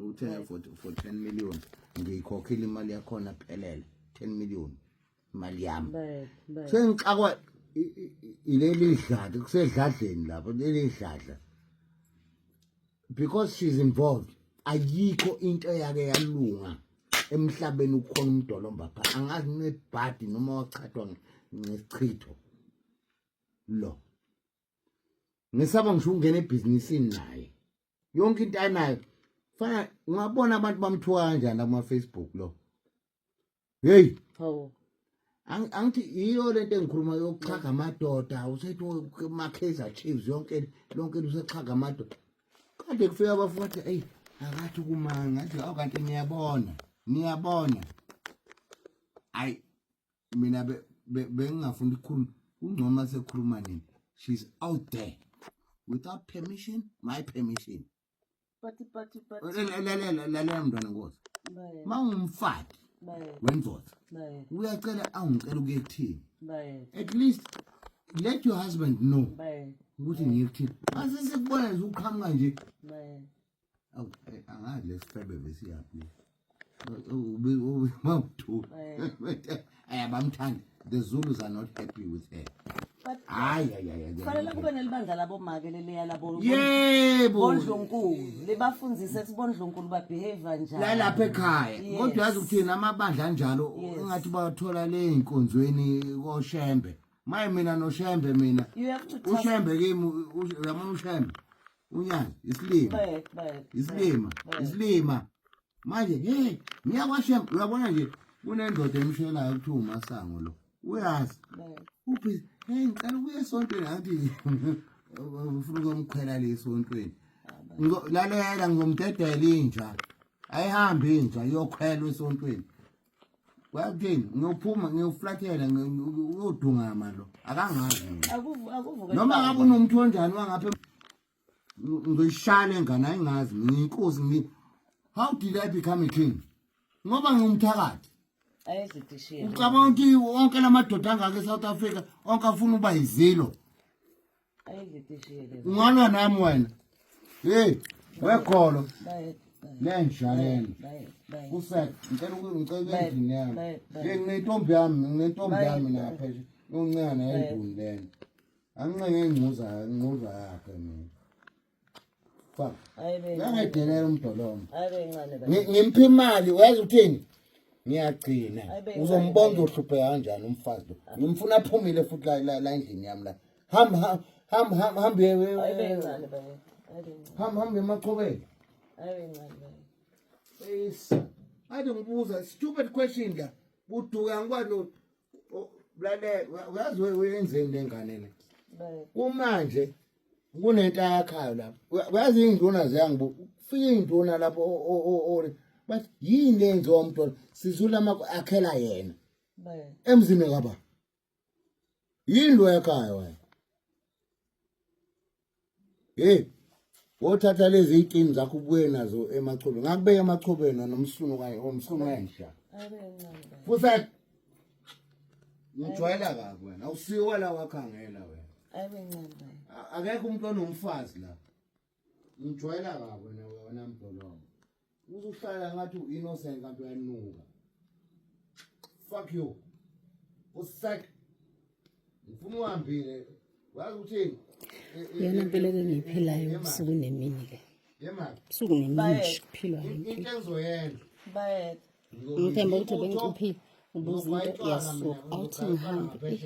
uthenga for 10 million ngiyikhokhela imali yakhona phelele 10 million imali yami sengixakwa ileli dladla kusedladleni lapho leli dladla because she's involved ayikho into yake yalunga emhlabeni ukhona umdolomba pha angazi nebhadi noma wachathwa ngesichitho lo ngisaba ngisho ungena ebusinessini naye yonke into anayo fana ungabona abantu bamthuka kanjani kuma Facebook lo hey angithi iyo lento engikhuluma yokuchaga amadoda usethi uMakaizer Chiefs yonke lonke usechaga amadoda kade kufika abafuthi hey akathi kumanga ngathi awukanti niyabona ay mina bengingafunda ukukhuluma ungcoma sekhuluma nini she's out there without permission my permission but la mntwana ngozi mawumfati wendoda uyacela angicela ukuyekuthini at least let your husband know ukuthi ngiyekuthini asisikubona nje uqhamuka nje awu angazi lesifebe besiyaphi mawuthu ayabamthanda the Zulus are not happy with her kufanele kube nelibandla labo make leleya labo yebo bondlunkulu libafundzise sibondlunkulu ba behavior njalo lapha ekhaya kodwa yazi ukuthini amabandla njalo engathi bathola le inkonzweni koShembe maye mina noShembe mina uShembe kimi uyabona uShembe unyani isilima manje hey ngiyakwashembe uyabona nje kunendoda emshelayo kuthiwa uMasango lo uyazi uphi hey ngicela ukuye esontweni ngathi ufuna ukumkhwela le esontweni lalela ngomdedela inja ayihambi inja iyokhwela esontweni wakuthini ngiyophuma ngiyoflathela uyodungama lo akangazi noma ngabe unomuntu onjani wangapha ngizoyishaya engane ayingazi ngiyinkosi how did I become a king ngoba ngumthakathi ayizidishiye ucabanga ukuthi wonke lamadoda angaka eSouth Africa onke afuna uba yizilo ayizidishiye ungalwa nami wena hey wekholo lenjalelo usek ngicela endini yami nginentombi yami lapha uncane enduni lena angincenga ingcuza yakhe mina fuck ngiyadelela umdolomo ngimpa imali uyazi ukuthini ngiyagcina uzombona uzohlupheka kanjani umfazi lo ngimfuna aphumile futhi la endlini yami la hambe emachobeni ade ngibuza stupid question la buduka ngikwazi lale uyazi wenzeni lengane le kumanje kunento yakhayo lapho uyazi induna ziyangibuka ufika induna lapho but yini enzo umuntu sizula akhela yena emzini kaba yini lo yakhaya wena hey wothatha lezi iqini zakho ubuye nazo emachobeni ngakubeka emachobeni nomsunu kanye omsunu kanisha futhi ngijwayela kabi wena awusiwe la wakhangela wena akekho umuntu onomfazi la ngijwayela kabi wena mdolomo uzuhlala ngathi uinnocent kanti uyanuka fuck you usek ngifuna uhambile wazi uthini yena impela engiyiphilayo usuku nemini le usuku nemini kuphilwa into engizoyenza bayet ngithemba ukuthi bengiphila ubuza into yasuka awuthi ngihambe